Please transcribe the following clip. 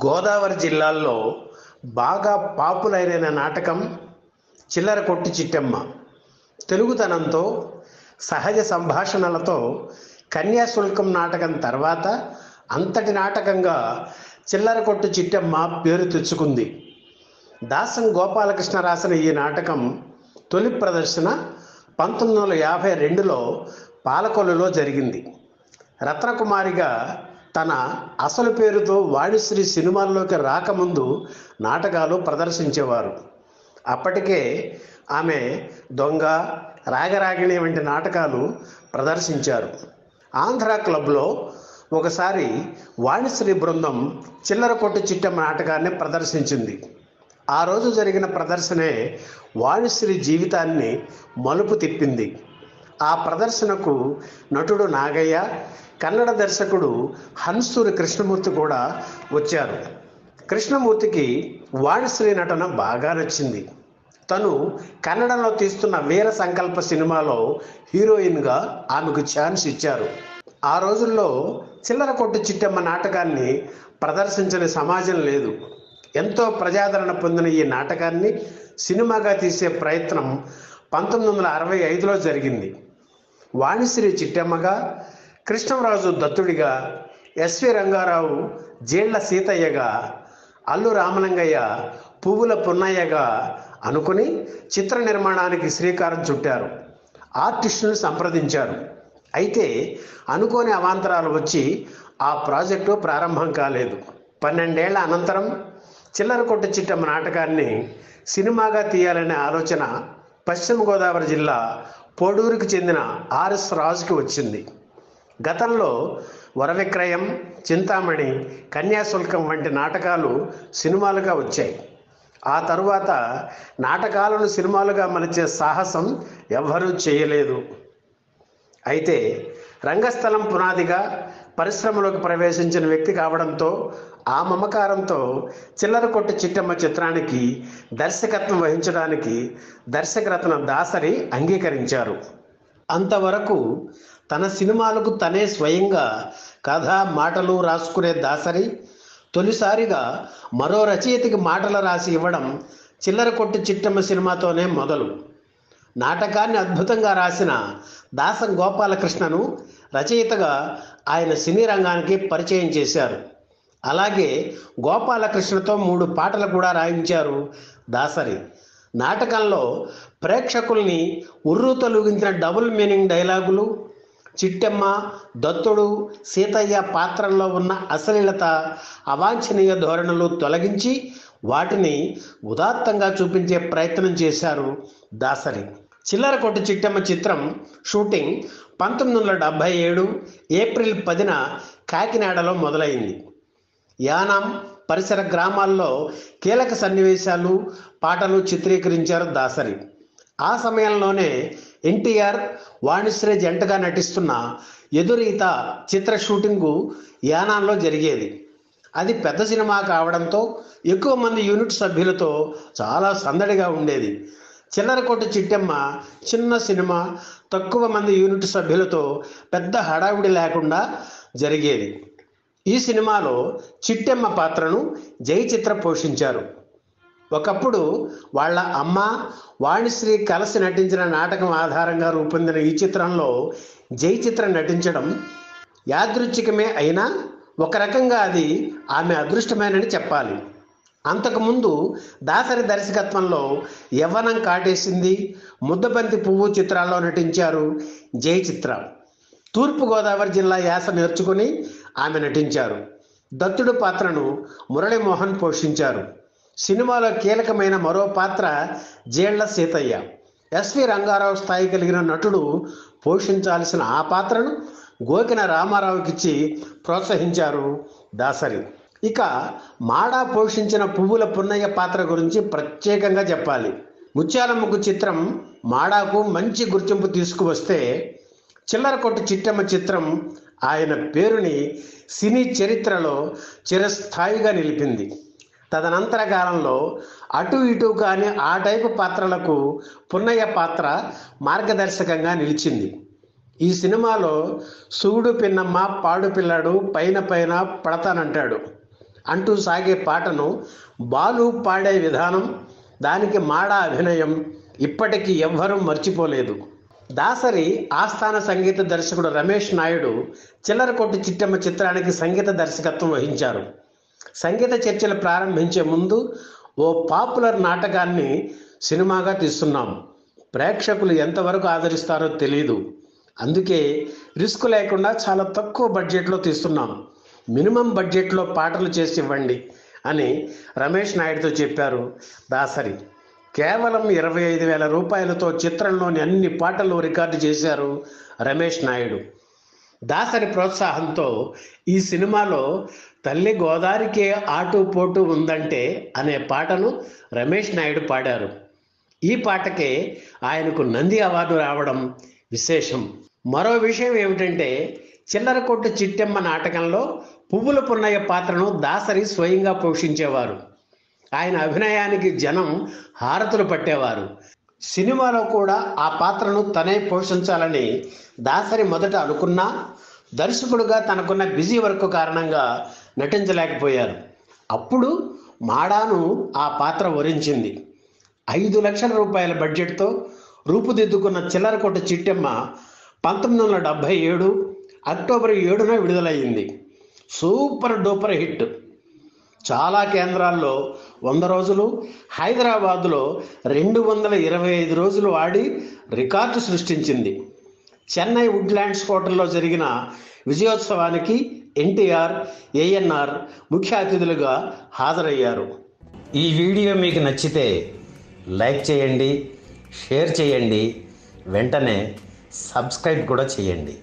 గోదావరి జిల్లాల్లో బాగా పాపులర్ అయిన నాటకం చిల్లర కొట్టి చిట్టెమ్మ. తెలుగుతనంతో సహజ సంభాషణలతో కన్యాశుల్కం నాటకం తర్వాత అంతటి నాటకంగా చిల్లర కొట్టు చిట్టెమ్మ పేరు తెచ్చుకుంది. దాసం గోపాలకృష్ణ రాసిన ఈ నాటకం తొలి ప్రదర్శన 1952లో పాలకొల్లులో జరిగింది. రత్నకుమారిగా తన అసలు పేరుతో వాణిశ్రీ సినిమాల్లోకి రాకముందు నాటకాలు ప్రదర్శించేవారు. అప్పటికే ఆమె దొంగ, రాగరాగిణి వంటి నాటకాలు ప్రదర్శించారు. ఆంధ్ర క్లబ్లో ఒకసారి వాణిశ్రీ బృందం చిల్లర కొట్టు చిట్టెమ్మ నాటకాన్ని ప్రదర్శించింది. ఆ రోజు జరిగిన ప్రదర్శనే వాణిశ్రీ జీవితాన్ని మలుపు తిప్పింది. ఆ ప్రదర్శనకు నటుడు నాగయ్య, కన్నడ దర్శకుడు హన్సూరి కృష్ణమూర్తి కూడా వచ్చారు. కృష్ణమూర్తికి వాణిశ్రీ నటన బాగా నచ్చింది. తను కన్నడలో తీస్తున్న వీర సంకల్ప సినిమాలో హీరోయిన్గా ఆమెకు ఛాన్స్ ఇచ్చారు. ఆ రోజుల్లో చిల్లర కొట్టు చిట్టెమ్మ నాటకాన్ని ప్రదర్శించని సమాజం లేదు. ఎంతో ప్రజాదరణ పొందిన ఈ నాటకాన్ని సినిమాగా తీసే ప్రయత్నం 1965లో జరిగింది. వాణిశ్రీ చిట్టెమ్మగా, కృష్ణరాజు దత్తుడిగా, ఎస్వి రంగారావు జీళ్ల సీతయ్యగా, అల్లు రామలింగయ్య పువ్వుల పున్నయ్యగా అనుకుని చిత్ర నిర్మాణానికి శ్రీకారం చుట్టారు. ఆర్టిస్టులను సంప్రదించారు. అయితే అనుకోని అవాంతరాలు వచ్చి ఆ ప్రాజెక్టు ప్రారంభం కాలేదు. 12 ఏళ్ల అనంతరం చిల్లర కొట్టు చిట్టెమ్మ నాటకాన్ని సినిమాగా తీయాలనే ఆలోచన పశ్చిమ గోదావరి జిల్లా పోడూరుకు చెందిన ఆర్ఎస్ రాజుకి వచ్చింది. గతంలో వరవిక్రయం, చింతామణి, కన్యాశుల్కం వంటి నాటకాలు సినిమాలుగా వచ్చాయి. ఆ తరువాత నాటకాలను సినిమాలుగా మలిచే సాహసం ఎవ్వరూ చేయలేదు. అయితే రంగస్థలం పునాదిగా పరిశ్రమలోకి ప్రవేశించిన వ్యక్తి కావడంతో, ఆ మమకారంతో చిల్లర కొట్టు చిట్టెమ్మ చిత్రానికి దర్శకత్వం వహించడానికి దర్శకరత్న దాసరి అంగీకరించారు. అంతవరకు తన సినిమాలకు తనే స్వయంగా కథ, మాటలు రాసుకునే దాసరి తొలిసారిగా మరో రచయితకి మాటలు రాసి ఇవ్వడం చిల్లర కొట్టు చిట్టెమ్మ సినిమాతోనే మొదలు. నాటకాన్ని అద్భుతంగా రాసిన దాసం గోపాలకృష్ణను రచయితగా ఆయన సినీ రంగానికి పరిచయం చేశారు. అలాగే గోపాలకృష్ణతో 3 పాటలు కూడా రాయించారు దాసరి. నాటకంలో ప్రేక్షకుల్ని ఉర్రూ తొలగించిన డబుల్ మీనింగ్ డైలాగులు, చిట్టెమ్మ, దత్తుడు, సీతయ్య పాత్రల్లో ఉన్న అశ్లీలత, అవాంఛనీయ ధోరణులు తొలగించి వాటిని ఉదాత్తంగా చూపించే ప్రయత్నం చేశారు దాసరి. చిల్లర కొట్టు చిట్టెమ్మ చిత్రం షూటింగ్ 1977 ఏప్రిల్ 10న కాకినాడలో మొదలైంది. యానాం పరిసర గ్రామాల్లో కీలక సన్నివేశాలు, పాటలు చిత్రీకరించారు దాసరి. ఆ సమయంలోనే ఎన్టీఆర్, వాణిశ్రీ జంటగా నటిస్తున్న ఎదురీత చిత్ర షూటింగు యానాంలో జరిగేది. అది పెద్ద సినిమా కావడంతో ఎక్కువ మంది యూనిట్ సభ్యులతో చాలా సందడిగా ఉండేది. చిల్లర కొట్టు చిట్టెమ్మ చిన్న సినిమా, తక్కువ మంది యూనిట్ సభ్యులతో పెద్ద హడావిడి లేకుండా జరిగేది. ఈ సినిమాలో చిట్టెమ్మ పాత్రను జయచిత్ర పోషించారు. ఒకప్పుడు వాళ్ళ అమ్మ వాణిశ్రీ కలిసి నటించిన నాటకం ఆధారంగా రూపొందిన ఈ చిత్రంలో జయచిత్ర నటించడం యాదృచ్ఛికమే అయినా ఒక రకంగా అది ఆమె అదృష్టమేనని చెప్పాలి. అంతకుముందు దాసరి దర్శకత్వంలో యవ్వనం కాటేసింది, ముద్దబంతి పువ్వు చిత్రాల్లో నటించారు జయచిత్ర. తూర్పుగోదావరి జిల్లా యాస నేర్చుకుని ఆమె నటించారు. దత్తుడు పాత్రను మురళీమోహన్ పోషించారు. సినిమాలో కీలకమైన మరో పాత్ర జీళ్ల సీతయ్య. ఎస్వి రంగారావు స్థాయి కలిగిన నటుడు పోషించాల్సిన ఆ పాత్రను గోకిన రామారావుకిచ్చి ప్రోత్సహించారు దాసరి. ఇక మాడా పోషించిన పువ్వుల పున్నయ్య పాత్ర గురించి ప్రత్యేకంగా చెప్పాలి. ముత్యాలముగ్గు చిత్రం మాడాకు మంచి గుర్తింపు తీసుకువస్తే, చిల్లర కొట్టు చిట్టెమ్మ చిత్రం ఆయన పేరుని సినీ చరిత్రలో చిరస్థాయిగా నిలిపింది. తదనంతర కాలంలో అటు ఇటు కాని ఆ టైపు పాత్రలకు పున్నయ్య పాత్ర మార్గదర్శకంగా నిలిచింది. ఈ సినిమాలో సూడు పిన్నమ్మ, పాడు పిల్లాడు, పైన పైన పడతానంటాడు. అంటూ సాగే పాటను బాలు పాడే విధానం, దానికి మాడా అభినయం ఇప్పటికీ ఎవ్వరూ మర్చిపోలేదు. దాసరి ఆస్థాన సంగీత దర్శకుడు రమేష్ నాయుడు చిల్లరకొట్టు చిట్టమ్మ చిత్రానికి సంగీత దర్శకత్వం వహించారు. సంగీత చర్చలు ప్రారంభించే ముందు ఓ పాపులర్ నాటకాన్ని సినిమాగా తీస్తున్నాం, ప్రేక్షకులు ఎంతవరకు ఆదరిస్తారో తెలీదు, అందుకే రిస్క్ లేకుండా చాలా తక్కువ బడ్జెట్లో తీస్తున్నాం, మినిమం బడ్జెట్లో పాటలు చేసి ఇవ్వండి అని రమేష్ నాయుడుతో చెప్పారు దాసరి. కేవలం 25,000 రూపాయలతో చిత్రంలోని అన్ని పాటలు రికార్డు చేశారు రమేష్ నాయుడు. దాసరి ప్రోత్సాహంతో ఈ సినిమాలో తల్లి గోదారికే ఆటు పోటు ఉందంటే అనే పాటను రమేష్ నాయుడు పాడారు. ఈ పాటకే ఆయనకు నంది అవార్డు రావడం విశేషం. మరో విషయం ఏమిటంటే, చిల్లరకొట్టు చిట్టెమ్మ నాటకంలో పువ్వుల పున్నయ్య పాత్రను దాసరి స్వయంగా పోషించేవారు. ఆయన అభినయానికి జనం హారతులు పట్టేవారు. సినిమాలో కూడా ఆ పాత్రను తనే పోషించాలని దాసరి మొదట అనుకున్నా దర్శకుడుగా తనకున్న బిజీ వర్క్ కారణంగా నటించలేకపోయారు. అప్పుడు మాడాను ఆ పాత్ర వరించింది. 5 లక్షల రూపాయల బడ్జెట్తో రూపుదిద్దుకున్న చిల్లరకొట్టు చిట్టెమ్మ 1977 అక్టోబర్ 7న విడుదలయ్యింది. Super duper hit. చాలా కేంద్రాల్లో 100 రోజులు, హైదరాబాదులో 225 రోజులు ఆడి రికార్డు సృష్టించింది. చెన్నై వుడ్లాండ్స్ హోటల్లో జరిగిన విజయోత్సవానికి ఎన్టీఆర్, ఏఎన్ఆర్ ముఖ్య అతిథులుగా హాజరయ్యారు. ఈ వీడియో మీకు నచ్చితే లైక్ చేయండి, షేర్ చేయండి, వెంటనే సబ్స్క్రైబ్ కూడా చేయండి.